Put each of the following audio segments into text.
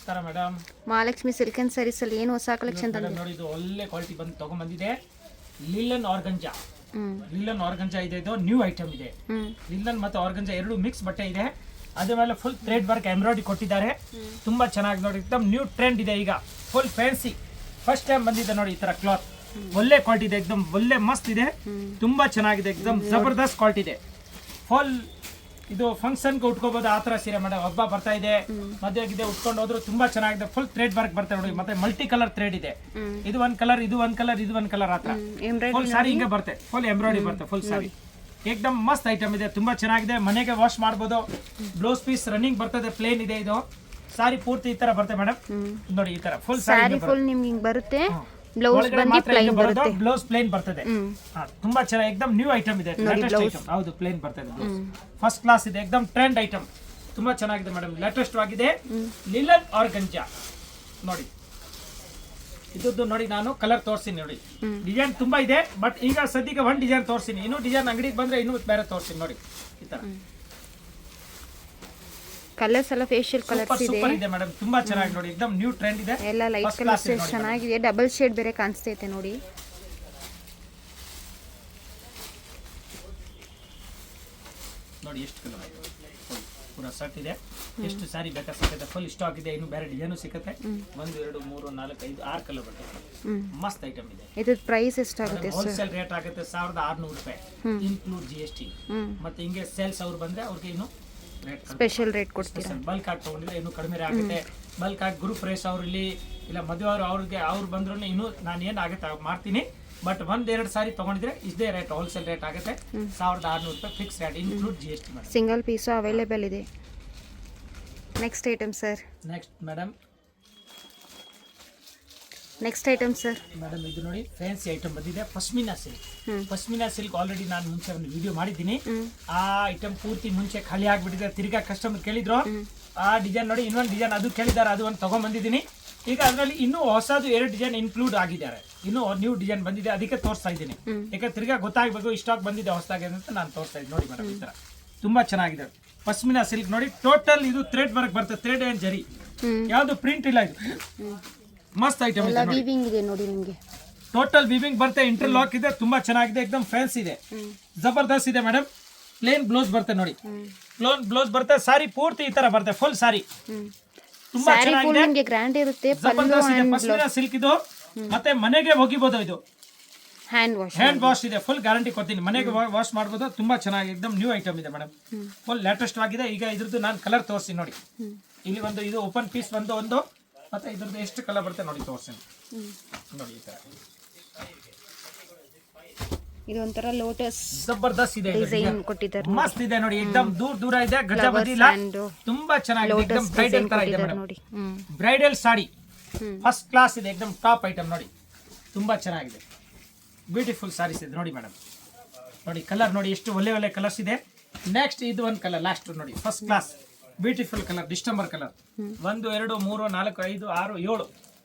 ನಮಸ್ಕಾರ madam. Mahalakshmi silk and sarees ಅಲ್ಲಿ ಏನು ಹೊಸ ಕಲೆಕ್ಷನ್ ತಂದಿದೆ ನೋಡಿ. ಇದು ಒಳ್ಳೆ ಕ್ವಾಲಿಟಿ ತಗೊಂಡ್ಬಂದಿದೆ. Linen organza. ಲಿಲನ್ ಆರ್ಗಂಜಾ ಇದೆ. ಇದು ನ್ಯೂ ಐಟಮ್ ಇದೆ. ಲಿಲನ್ ಮತ್ತು ಆರ್ಗಂಜಾ ಎರಡು ಮಿಕ್ಸ್ ಬಟ್ಟೆ ಇದೆ. ಅದ್ರ ಮೇಲೆ ಫುಲ್ ಥ್ರೆಡ್ ವರ್ಕ್ ಎಂಬ್ರಾಯ್ಡರಿ ಕೊಟ್ಟಿದ್ದಾರೆ. ತುಂಬಾ ಚೆನ್ನಾಗಿ ನೋಡಿ. ಎಕ್ದಮ್ ನ್ಯೂ ಟ್ರೆಂಡ್ ಇದೆ ಈಗ. ಫುಲ್ ಫ್ಯಾನ್ಸಿ ಫಸ್ಟ್ ಟೈಮ್ ಬಂದಿದೆ ನೋಡಿ ಈ ತರ ಕ್ಲಾತ್. ಒಳ್ಳೆ ಕ್ವಾಲಿಟಿ ಇದೆ. ಎಕ್ದಮ್ ಒಳ್ಳೆ ಮಸ್ತ್ ಇದೆ. ತುಂಬಾ ಚೆನ್ನಾಗಿದೆ. ಎಕ್ದಮ್ ಜಬರ್ದಸ್ತ್ ಕ್ವಾಲಿಟಿ ಇದೆ. ಫುಲ್ ಇದು ಫಂಕ್ಷನ್ಗೆ ಉಟ್ಕೋಬಹುದು ಆ ತರ ಸೀರೆ ಮೇಡಮ್. ಹಬ್ಬ ಬರ್ತಾ ಇದೆ, ಮದುವೆಗಿದೆ, ಉಟ್ಕೊಂಡು ಹೋದ್ರು ತುಂಬಾ ಚೆನ್ನಾಗಿದೆ. ಫುಲ್ ಥ್ರೆಡ್ ವರ್ಕ್ ಬರ್ತಾ ನೋಡಿ. ಮತ್ತೆ ಮಲ್ಟಿ ಕಲರ್ ಥ್ರೆಡ್ ಇದೆ. ಇದು ಒಂದ್ ಕಲರ್, ಇದು ಒಂದ್ ಕಲರ್, ಇದು ಒಂದ್ ಕಲರ್ ಆತರ ಫುಲ್ ಸಾರಿ ಹಿಂಗೆ ಬರುತ್ತೆ. ಫುಲ್ ಎಂಬ್ರಾಯ್ಡರಿ ಬರುತ್ತೆ ಫುಲ್ ಸಾರಿ. ಏಕ್ದಮ್ ಮಸ್ತ್ ಐಟಮ್ ಇದೆ. ತುಂಬಾ ಚೆನ್ನಾಗಿದೆ. ಮನೆಗೆ ವಾಶ್ ಮಾಡಬಹುದು. ಬ್ಲೌಸ್ ಪೀಸ್ ರನ್ನಿಂಗ್ ಬರ್ತದೆ. ಪ್ಲೇನ್ ಇದೆ. ಇದು ಸಾರಿ ಪೂರ್ತಿ ಈ ತರ ಬರುತ್ತೆ ಮೇಡಮ್. ನೋಡಿ ಈ ತರ ಫುಲ್ ಸಾರಿ ಫುಲ್ ನಿಮ್ಗೆ ಹಿಂಗ್ ಬರುತ್ತೆ. ಬ್ಲೌಸ್ ಬಂದು ಪ್ಲೈನ್ ಬರುತ್ತೆ. ಬ್ಲೌಸ್ ಪ್ಲೇನ್ ಬರ್ತದೆ. ತುಂಬಾ ಚೆನ್ನಾಗಿ ಎಕ್ದಮ್ ನ್ಯೂ ಐಟಮ್ ಇದೆ. Latest item. ಹೌದು, ಪ್ಲೇನ್ ಬರ್ತದೆ ಬ್ಲೌಸ್. ಫಸ್ಟ್ ಕ್ಲಾಸ್ ಇದೆ. ಎಕ್ದಮ್ ಟ್ರೆಂಡ್ ಐಟಮ್. ತುಂಬಾ ಚೆನ್ನಾಗಿದೆ ಮೇಡಮ್. ಲೇಟೆಸ್ಟ್ ಆಗಿದೆ. ಲಿಲನ್ ಆರ್ಗಂಜಾ ನೋಡಿ. ಇದ್ದು ನೋಡಿ, ನಾನು ಕಲರ್ ತೋರಿಸ್ತೀನಿ ನೋಡಿ. ಡಿಸೈನ್ ತುಂಬಾ ಇದೆ, ಬಟ್ ಈಗ ಸದ್ಯಕ್ಕೆ ಒಂದ್ ಡಿಸೈನ್ ತೋರಿಸ್ತೀನಿ. ಇನ್ನು ಡಿಸೈನ್ ಅಂಗಡಿಗೆ ಬಂದ್ರೆ ಇನ್ನೂ ಬೇರೆ ತೋರಿಸ್ತೀನಿ ನೋಡಿ. ಈ ತರ ಕಲರ್ಸ್ ಎಲ್ಲ ಫೇಶಿಯಲ್ ಕಲರ್ಸ್ ಇದೆ. ಸೂಪರ್ ಇದೆ ಮೇಡಮ್. ತುಂಬಾ ಚೆನ್ನಾಗಿ ನೋಡಿ. ಎಕ್ದಮ್ ನ್ಯೂ ಟ್ರೆಂಡ್ ಇದೆ. ಎಲ್ಲ ಲೈಟ್ ಕಲರ್ಸ್ ಚೆನ್ನಾಗಿದೆ. ಡಬಲ್ ಶೇಡ್ ಬೇರೆ ಕಾಣಿಸ್ತೈತೆ ನೋಡಿ. ನೋಡಿ ಎಷ್ಟು ಕಲರ್ ಇದೆ. ಪೂರಾ ಸೆಟ್ ಇದೆ. ಎಷ್ಟು ಸಾರಿ ಬೇಕಾ ಸಿಗುತ್ತೆ. ಫುಲ್ ಸ್ಟಾಕ್ ಇದೆ. ಇನ್ನು ಬೇರೆ ಡಿಸೈನು ಸಿಗುತ್ತೆ. 1 2 3 4 5 6 ಕಲರ್ ಬರ್ತದೆ. ಮಸ್ತ್ ಐಟಮ್ ಇದೆ. ಇದು ಪ್ರೈಸ್ ಎಷ್ಟಾಗುತ್ತೆ ಸರ್? ಹೋಲ್ಸೇಲ್ ರೇಟ್ ಆಗುತ್ತೆ 1600 ರೂಪಾಯಿ ಇನ್ಕ್ಲೂಡ್ GST. ಮತ್ತೆ ಹಿಂಗೆ ಸೇಲ್ಸ್ ಅವ್ರು ಬಂದ್ರೆ ಅವ್ರಿಗೆ ಇನ್ನು ಸ್ಪೆಷಲ್ ರೇಟ್ ಕೊಡ್ತೀರಾ? ಬಲ್ಕ್ ಆಗಿ ತಗೊಂಡಿದ್ರೆ ಇನ್ನೂ ಕಡಿಮೆ ಆಗುತ್ತೆ. ಬಲ್ಕ್ ಆಗಿ ಗ್ರೂಪ್ ರೇಸ್ ಅವ್ರು ಇಲ್ಲಿ ಇಲ್ಲ ಮದುವೆ ಅವ್ರು ಬಂದ್ರು ಇನ್ನೂ ನಾನು ಏನು ಆಗುತ್ತೆ ಮಾಡ್ತೀನಿ. ಬಟ್ 1-2 ಸಾರಿ ತಗೊಂಡಿದ್ರೆ ಇದೇ ರೇಟ್ ಹೋಲ್ಸೇಲ್ ರೇಟ್ ಆಗುತ್ತೆ. 1600 ರೂಪಾಯಿ fix rate include GST. Single piece available ಇದೆ. Next item sir. Next madam ಇದು ನೋಡಿ ಫ್ಯಾನ್ಸಿ ಐಟಮ್ ಬಂದಿದೆ. Pashmina silk. Pashmina silk already ನಾನು ಮುಂಚೆ ಒಂದು ವಿಡಿಯೋ ಮಾಡಿದ್ದೀನಿ. ಆ ಐಟಮ್ ಪೂರ್ತಿ ಮುಂಚೆ ಖಾಲಿ ಆಗ್ಬಿಟ್ಟಿದೆ. ತಿರ್ಗಾ ಕಸ್ಟಮರ್ ಕೇಳಿದ್ರು ಆ ಡಿಸೈನ್ ನೋಡಿ. ಇನ್ನೊಂದು ಡಿಸೈನ್ ಅದು ಕೇಳಿದ್ದಾರೆ, ಅದು ಒಂದು ತಗೊಂಡ್ ಬಂದಿದ್ದೀನಿ. ಈಗ ಅದರಲ್ಲಿ ಇನ್ನೂ ಹೊಸದು 2 ಡಿಸೈನ್ ಇನ್ಕ್ಲೂಡ್ ಆಗಿದ್ದಾರೆ. ಇನ್ನೂ ನ್ಯೂ ಡಿಸೈನ್ ಬಂದಿದೆ, ಅದಕ್ಕೆ ತೋರಿಸ್ತಾ ಇದ್ದೀನಿ. ಯಾಕಂದ್ರೆ ತಿರ್ಗಾ ಗೊತ್ತಾಗಬೇಕು ಸ್ಟಾಕ್ ಬಂದಿದೆ ಹೊಸದಾಗಿ ಅಂತ ನಾನು ತೋರಿಸ್ತಾ ಇದ್ದೀನಿ ನೋಡಿ ಮೇಡಮ್. ಈ ತರ ತುಂಬಾ ಚೆನ್ನಾಗಿದೆ. ಪಶ್ಮಿನಾ ಸಿಲ್ಕ್ ನೋಡಿ. ಟೋಟಲ್ ಇದು ಥ್ರೆಡ್ ವರ್ಕ್ ಬರ್ತದೆ. ಥ್ರೆಡ್ ಅಂಡ್ ಜರಿ, ಯಾವ್ದು ಪ್ರಿಂಟ್ ಇಲ್ಲ. ಇದು ಮಸ್ತ್ ಐಟಮ್ ಇದೆ ನೋಡಿ. ನಿಮಗೆ ಟೋಟಲ್ ವಿವಿಂಗ್ ಬರುತ್ತೆ. ಇಂಟರ್ಲಾಕ್ ಇದೆ. ತುಂಬಾ ಚೆನ್ನಾಗಿದೆ. ಎಕ್ದಮ್ ಫ್ಯಾನ್ಸಿ ಇದೆ. ಜಬರ್ದಸ್ತ್ ಇದೆ ಮೇಡಮ್. ಪ್ಲೇನ್ ಬ್ಲೌಸ್ ಬರುತ್ತೆ ನೋಡಿ. ಪ್ಲೇನ್ ಬ್ಲೌಸ್ ಬರುತ್ತೆ. ಸಾರಿ ಪೂರ್ತಿ ಈ ತರ ಬರುತ್ತೆ. ಫುಲ್ ಸಾರಿ ತುಂಬಾ ಚೆನ್ನಾಗಿದೆ. ಗ್ರ್ಯಾಂಡ್ ಇರುತ್ತೆ. ಜಬರ್ದಸ್ತ್ ಇದೆ. ಪಶ್ಮಿನಾ ಸಿಲ್ಕ್ ಇದು. ಮತ್ತೆ ಮನೆಗೆ ಒಗಿಬಹುದು. ಇದು ಹ್ಯಾಂಡ್ ವಾಶ್ ಇದೆ. ಫುಲ್ ಗ್ಯಾರಂಟಿ ಕೊಡ್ತೀನಿ. ಮನೆಗೆ ವಾಶ್ ಮಾಡಬಹುದು. ತುಂಬಾ ಚೆನ್ನಾಗಿ ಎಕ್ದಮ್ ನ್ಯೂ ಐಟಮ್ ಇದೆ ಮೇಡಮ್. ಫುಲ್ ಲೇಟೆಸ್ಟ್ ಆಗಿದೆ. ಈಗ ಇದ್ರದ್ದು ನಾನು ಕಲರ್ ತೋರಿಸ್ತೀನಿ ನೋಡಿ. ಇಲ್ಲಿ ಒಂದು ಇದು ಓಪನ್ ಪೀಸ್ ಒಂದು ಮತ್ತೆ ಇದ್ರದ್ದು ಎಷ್ಟು ಕಲರ್ ಬರುತ್ತೆ ನೋಡಿ ತೋರಿಸ್ತೀನಿ ನೋಡಿ. ಈ ತರ ಇದು ಒಂಥರ ಲೋಟಸ್ ಜಬರ್ದಸ್ತ್ ಇದೆ. ಡಿಸೈನ್ ಕೊಟ್ಟಿದ್ದಾರೆ. ಮಸ್ತ್ ಇದೆ ನೋಡಿ. ಎಕ್ದಮ್ ದೂರ ಇದೆ. ಗಜಬದಿ ಇಲ್ಲ. ತುಂಬಾ ಚೆನ್ನಾಗಿದೆ. ಎಕ್ದಮ್ ಬ್ರೈಡಲ್ ತರ ಇದೆ madam. Bridal sari first class ಇದೆ. ಎಕ್ದಮ್ ಟಾಪ್ ಐಟಮ್ ನೋಡಿ. ತುಂಬಾ ಚೆನ್ನಾಗಿದೆ. ಬ್ಯೂಟಿಫುಲ್ ಸಾರೀಸ್ ಇದೆ ನೋಡಿ ಮೇಡಮ್. ನೋಡಿ ಕಲರ್ ನೋಡಿ ಎಷ್ಟು ಒಳ್ಳೆ ಕಲರ್ಸ್ ಇದೆ. ನೆಕ್ಸ್ಟ್ ಇದು ಒಂದು ಕಲರ್ ಲಾಸ್ಟ್ ನೋಡಿ. First class beautiful colour. Distemper colour. 1 2 3 4 5 6 7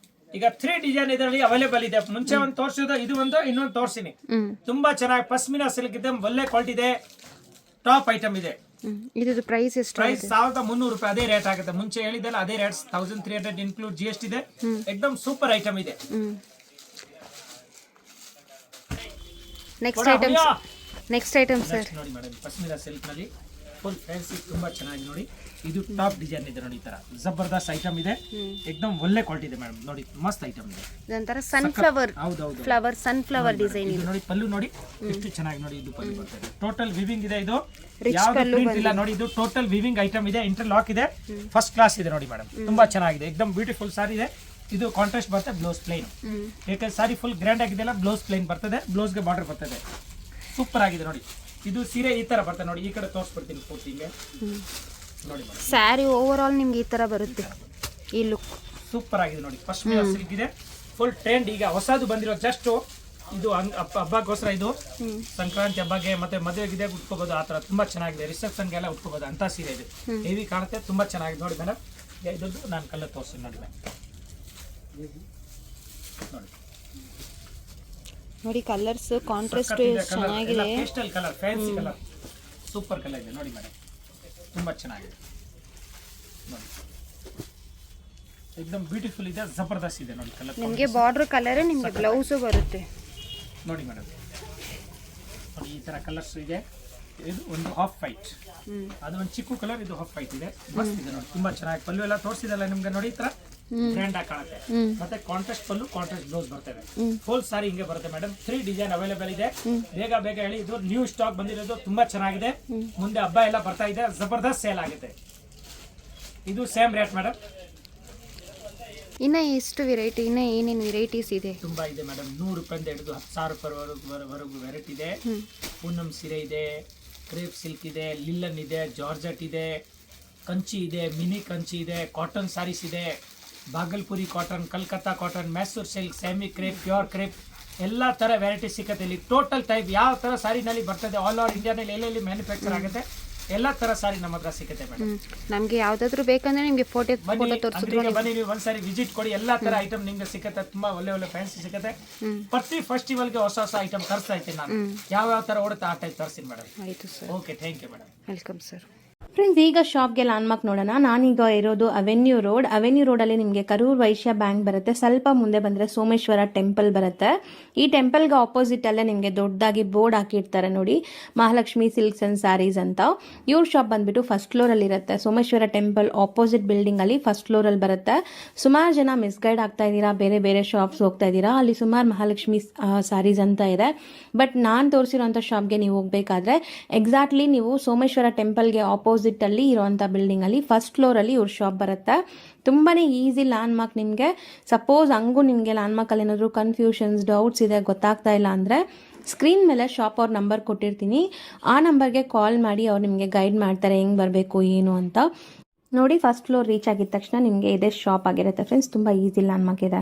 ಈಗ 3 ಡಿಸೈನ್ ಇದರಲ್ಲಿ ಅವೈಲೇಬಲ್ ಇದೆ. ಮುಂಚೆ ಒಂದು ತೋರಿಸಿದ ಇದು ಒಂದು ಇನ್ನೊಂದು ತೋರಿಸಿನಿ. ತುಂಬಾ ಚೆನ್ನಾಗಿ ಪಶ್ಮಿನಾ ಸಿಲ್ಕ್ ಇದೆ. ಒಳ್ಳೆ ಕ್ವಾಲಿಟಿ ಇದೆ. ಟಾಪ್ ಐಟಮ್ ಇದೆ. ಇದು ಪ್ರೈಸ್ ಎಷ್ಟು? ಪ್ರೈಸ್ 1300 ರೂಪಾಯಿ. ಅದೇ ರೇಟ್ ಆಗುತ್ತೆ. ಮುಂಚೆ ಹೇಳಿದ್ದಲ್ಲ ಅದೇ ರೇಟ್ 1300 ಇನ್ಕ್ಲೂಡ್ GST ಇದೆ. ಎಕ್ದಮ್ ಸೂಪರ್ ಐಟಮ್ ಇದೆ. ನೆಕ್ಸ್ಟ್ ಐಟಮ್ ಸರ್ ನೋಡಿ ಮೇಡಮ್. ಪಶ್ಮಿನಾ ಸಿಲ್ಕ್ ನಲ್ಲಿ ಫುಲ್ ಫ್ಯಾನ್ಸಿ ತುಂಬಾ ಚೆನ್ನಾಗಿ ನೋಡಿ. ಇದು ಟಾಪ್ ಡಿಸೈನ್ ಇದೆ ನೋಡಿ. ಈ ತರ ಜಬರ್ದಸ್ತ್ ಐಟಮ್ ಇದೆ. ಎಕ್ದಮ್ ಒಳ್ಳೆ ಕ್ವಾಲಿಟಿ ಇದೆ ಮೇಡಮ್. ನೋಡಿ ಮಸ್ತ್ ಐಟಮ್ ಇದೆ. ಇದೊಂಥರ ಸನ್ಫ್ಲವರ್ ಸನ್ಫ್ಲವರ್ ಡಿಸೈನ್ ಇದೆ. ನೋಡಿ ಪಲ್ಲು ನೋಡಿ ಎಷ್ಟು ಚೆನ್ನಾಗಿ ನೋಡಿ. ಇದು ಪಲ್ಲು ಬರ್ತದೆ. ಟೋಟಲ್ ವಿವಿಂಗ್ ಇದೆ. ಇದು ಯಾವುದು ಪ್ರಿಂಟ್ ಇಲ್ಲ ನೋಡಿ. ಇದು ಟೋಟಲ್ ವಿವಿಂಗ್ ಐಟಮ್ ಇದೆ. ಇಂಟರ್ಲಾಕ್ ಇದೆ. ಫಸ್ಟ್ ಕ್ಲಾಸ್ ಇದೆ ನೋಡಿ ಮೇಡಮ್. ತುಂಬಾ ಚೆನ್ನಾಗಿದೆ. ಎಕ್ದಮ್ ಬ್ಯೂಟಿಫುಲ್ ಸಾರಿ ಇದೆ. ಇದು ಕಾಂಟ್ರಾಸ್ಟ್ ಬರುತ್ತೆ. Blouse plain. ಯಾಕಂದ್ರೆ ಸಾರಿ ಫುಲ್ ಗ್ರ್ಯಾಂಡ್ ಆಗಿದೆಲ್ಲ ಬ್ಲೌಸ್ ಪ್ಲೇನ್ ಬರ್ತದೆ. ಬ್ಲೌಸ್ಗೆ ಬಾರ್ಡರ್ ಬರ್ತದೆ. ಸೂಪರ್ ಆಗಿದೆ ನೋಡಿ. ಇದು ಸೀರೆ ಈ ತರ ಬರ್ತದೆ ನೋಡಿ. ಈ ಕಡೆ ತೋರಿಸ್ಬಿಡ್ತೀನಿ ಪೂರ್ತಿ ಹಿಂಗೆ ನೋಡಿ ಮೇಡಮ್. ಸ್ಯಾರಿ ಓವರ್ ಆಲ್ ನಿಮ್ಗೆ ಈ ತರ ಬರುತ್ತೆ. ಈ ಲುಕ್ ಸೂಪರ್ ಆಗಿದೆ ನೋಡಿ. ಪಶ್ಮಿನಾ ಸಿಲ್ಕ್ ಇದೆ. Full trend. ಈಗ ಹೊಸದು ಬಂದಿರೋ ಜಸ್ಟ್ ಇದು ಹಬ್ಬಕ್ಕೋಸ್ಕರ. ಇದು ಸಂಕ್ರಾಂತಿ ಹಬ್ಬಗೆ ಮತ್ತೆ ಮದುವೆಗಿದೆ ಉಟ್ಕೋಬಹುದು. ಆ ತರ ತುಂಬಾ ಚೆನ್ನಾಗಿದೆ. ರಿಸೆಪ್ಷನ್ಗೆಲ್ಲ ಉಟ್ಕೋಬಹುದು ಅಂತ ಸೀರೆ ಇದೆ. ಹೆವಿ ಕಾಣುತ್ತೆ. ತುಂಬಾ ಚೆನ್ನಾಗಿದೆ ನೋಡಿ ಮೇಡಮ್. ಇದ್ದು ನಾನು ಕಲರ್ ತೋರಿಸ್ತೀನಿ ನೋಡಿ ಮೇಡಮ್. ನೋಡಿ ಕಲರ್ಸ್ ಕಾಂಟ್ರಾಸ್ಟ್ ಚೆನ್ನಾಗಿದೆ. Pastel colour fancy colour super colour ಇದೆ ನೋಡಿ ಮೇಡಮ್. ತುಂಬಾ ಚೆನ್ನಾಗಿದೆ ನೋಡಿ. एकदम ಬ್ಯೂಟಿಫುಲ್ ಇದೆ, ಜಬರ್ದಸ್ತ್ ಇದೆ ನೋಡಿ ಕಲರ್. ನಿಮಗೆ ಬಾರ್ಡರ್ ಕಲರ್, ನಿಮಗೆ ಬ್ಲೌಸು ಬರುತ್ತೆ ನೋಡಿ ಮೇಡಮ್. ನೋಡಿ ಈ ತರ ಕಲರ್ಸ್ ಇದೆ. ಇದು ಒಂದು ಹಾಫ್ ವೈಟ್, ಅದು ಒಂದು ಚಿಕ್ಕ ಕಲರ್, ಇದು ಹಾಫ್ ವೈಟ್ ಇದೆ. ಮಸ್ತ್ ಇದೆ ನೋಡಿ, ತುಂಬಾ ಚೆನ್ನಾಗಿ ಪಲ್ಲು ಎಲ್ಲ ತೋರಿಸಿದಲ್ಲ ನಿಮ್ಗೆ ನೋಡಿ. ಈ ತರ ಗ್ರ್ಯಾಂಡ್ ಆಗಿ ಕಾಣುತ್ತೆ. ಮತ್ತೆ ಕಾಂಟ್ರಾಸ್ಟ್ ಪಲ್ಲು, ಕಾಂಟ್ರಾಸ್ಟ್ ಬ್ಲೌಸ್ ಬರ್ತದೆ. ಫುಲ್ ಸಾರಿ ಹಿಂಗೆ ಬರುತ್ತೆ ಮೇಡಮ್. 3 ಡಿಸೈನ್ ಅವೈಲೇಬಲ್ ಇದೆ. ಬೇಗ ಹೇಳಿ, ಇದು ನ್ಯೂ ಸ್ಟಾಕ್ ಬಂದಿರೋದು, ತುಂಬಾ ಚೆನ್ನಾಗಿದೆ. ಮುಂದೆ ಹಬ್ಬ ಎಲ್ಲ ಬರ್ತಾ ಇದೆ, ಜಬರ್ದಸ್ತ್ ಸೇಲ್ ಆಗುತ್ತೆ. ಇದು ಸೇಮ್ ರೇಟ್ ಮೇಡಮ್. ಇನ್ನು ಎಷ್ಟು ವೆರೈಟಿ, ಇನ್ನು ಏನೇನು ವೆರೈಟೀಸ್ ಇದೆ? ತುಂಬಾ ಇದೆ ಮೇಡಮ್. 100 ರೂಪಾಯಿಂದ ಹಿಡಿದು 10,000 ರೂಪಾಯಿವರೆಗೂ ವೆರೈಟಿ ಇದೆ. ಪೂನಂ ಸೀರೆ ಇದೆ, ಕ್ರೇಪ್ ಸಿಲ್ಕ್ ಇದೆ, ಲಿಲ್ಲನ್ ಇದೆ, ಜಾರ್ಜೆಟ್ ಇದೆ, ಕಂಚಿ ಇದೆ, ಮಿನಿ ಕಂಚಿ ಇದೆ, ಕಾಟನ್ ಸಾರೀಸ್ ಇದೆ, Bhagalpuri cotton, Calcutta cotton, Mysuru silk, semi crepe, pure crepe, ಎಲ್ಲ ತರ ವೆರೈಟಿ ಸಿಗುತ್ತೆ ಇಲ್ಲಿ. ಟೋಟಲ್ ಟೈಪ್ ಯಾವ ತರ ಸಾರಿನಲ್ಲಿ ಬರ್ತದೆ, ಆಲ್ ಓವರ್ ಇಂಡಿಯಾನಲ್ಲಿ ಎಲ್ಲೆಲ್ಲಿ ಮ್ಯಾನುಫ್ಯಾಕ್ಚರ್ ಆಗುತ್ತೆ, ಎಲ್ಲ ತರ ಸಾರಿ ನಮ್ಮ ಹತ್ರ ಸಿಗುತ್ತೆ ಮೇಡಮ್. ನಮಗೆ ಯಾವ್ದಾದ್ರು ಬೇಕಂದ್ರೆ ನಿಮಗೆ ಫೋಟೋ ತೋರಿಸಿದ್ರು ಬನ್ನಿ, ನೀವು ಒಂದ್ಸಾರಿ ವಿಸಿಟ್ ಕೊಡಿ. ಎಲ್ಲಾ ತರ ಐಟಮ್ ನಿಮ್ಗೆ ಸಿಗುತ್ತೆ. ತುಂಬಾ ಒಳ್ಳೆ ಫ್ಯಾನ್ಸಿ ಸಿಗುತ್ತೆ. ಪ್ರತಿ ಫೆಸ್ಟಿವಲ್ಗೆ ಹೊಸ ಐಟಮ್ ತರಿಸ್ತಾ ಇದ್ದೀನಿ ನಾನು. ಯಾವ ತರ ಓಡುತ್ತೆ ಆ ಟೈಪ್ ತರಿಸ್ತೀನಿ ಮೇಡಮ್. ಆಯಿತು sir. Okay, thank you madam. Welcome sir. Friends, ಈಗ ಶಾಪ್ಗೆ ಲ್ಯಾಂಡ್ಮಾರ್ಕ್ ನೋಡೋಣ. ನಾನೀಗ ಇರೋದು ಅವೆನ್ಯೂ ರೋಡಲ್ಲಿ ನಿಮಗೆ ಕರೂರ್ ವೈಶ್ಯ ಬ್ಯಾಂಕ್ ಬರುತ್ತೆ. ಸ್ವಲ್ಪ ಮುಂದೆ ಬಂದರೆ ಸೋಮೇಶ್ವರ ಟೆಂಪಲ್ ಬರುತ್ತೆ. ಈ ಟೆಂಪಲ್ಗೆ ಆಪೋಸಿಟ್ ಅಲ್ಲೇ ನಿಮಗೆ ದೊಡ್ಡದಾಗಿ ಬೋರ್ಡ್ ಹಾಕಿರ್ತಾರೆ ನೋಡಿ, ಮಹಾಲಕ್ಷ್ಮಿ ಸಿಲ್ಕ್ಸ್ ಅಂಡ್ ಸ್ಯಾರೀಸ್ ಅಂತ. ಇವ್ರ ಶಾಪ್ ಬಂದ್ಬಿಟ್ಟು ಫಸ್ಟ್ ಫ್ಲೋರಲ್ಲಿ ಇರುತ್ತೆ. ಸೋಮೇಶ್ವರ ಟೆಂಪಲ್ ಆಪೋಸಿಟ್ ಬಿಲ್ಡಿಂಗ್ ಅಲ್ಲಿ ಫಸ್ಟ್ ಫ್ಲೋರಲ್ಲಿ ಬರುತ್ತೆ. ಸುಮಾರು ಜನ ಮಿಸ್ಗೈಡ್ ಆಗ್ತಾ ಇದ್ದೀರಾ, ಬೇರೆ ಶಾಪ್ಸ್ ಹೋಗ್ತಾ ಇದ್ದೀರಾ. ಅಲ್ಲಿ ಸುಮಾರು ಮಹಾಲಕ್ಷ್ಮಿ ಸ್ಯಾರೀಸ್ ಅಂತ ಇದೆ. ಬಟ್ ನಾನು ತೋರಿಸಿರೋಂಥ ಶಾಪ್ಗೆ ನೀವು ಹೋಗಬೇಕಾದ್ರೆ ಎಕ್ಸಾಕ್ಟ್ಲಿ ನೀವು ಸೋಮೇಶ್ವರ ಟೆಂಪಲ್ಗೆ ಆಪೋಸಿಟ್ ಅಲ್ಲಿ ಇರುವಂತ ಬಿಲ್ಡಿಂಗ್ ಅಲ್ಲಿ ಫಸ್ಟ್ ಫ್ಲೋರ್ ಅಲ್ಲಿ ಇವ್ರ ಶಾಪ್ ಬರುತ್ತೆ. ತುಂಬಾನೇ ಈಸಿ ಲ್ಯಾಂಡ್ ಮಾರ್ಕ್. ನಿಮಗೆ ಸಪೋಸ್ ಹಂಗೂ ನಿಮಗೆ ಲ್ಯಾಂಡ್ ಮಾರ್ಕ್ ಅಲ್ಲಿ ಏನಾದ್ರು ಕನ್ಫ್ಯೂಷನ್ಸ್, ಡೌಟ್ಸ್ ಇದೆ, ಗೊತ್ತಾಗ್ತಾ ಇಲ್ಲ ಅಂದ್ರೆ ಸ್ಕ್ರೀನ್ ಮೇಲೆ ಶಾಪ್ ಅವ್ರ ನಂಬರ್ ಕೊಟ್ಟಿರ್ತೀನಿ. ಆ ನಂಬರ್ಗೆ ಕಾಲ್ ಮಾಡಿ ಅವ್ರು ನಿಮಗೆ ಗೈಡ್ ಮಾಡ್ತಾರೆ ಹೆಂಗ್ ಬರಬೇಕು ಏನು ಅಂತ. ನೋಡಿ, ಫಸ್ಟ್ ಫ್ಲೋರ್ ರೀಚ್ ಆಗಿದ ತಕ್ಷಣ ನಿಮಗೆ ಇದೇ ಶಾಪ್ ಆಗಿರುತ್ತೆ ಫ್ರೆಂಡ್ಸ್. ತುಂಬಾ ಈಸಿ ಲ್ಯಾಂಡ್ ಮಾರ್ಕ್ ಇದೆ.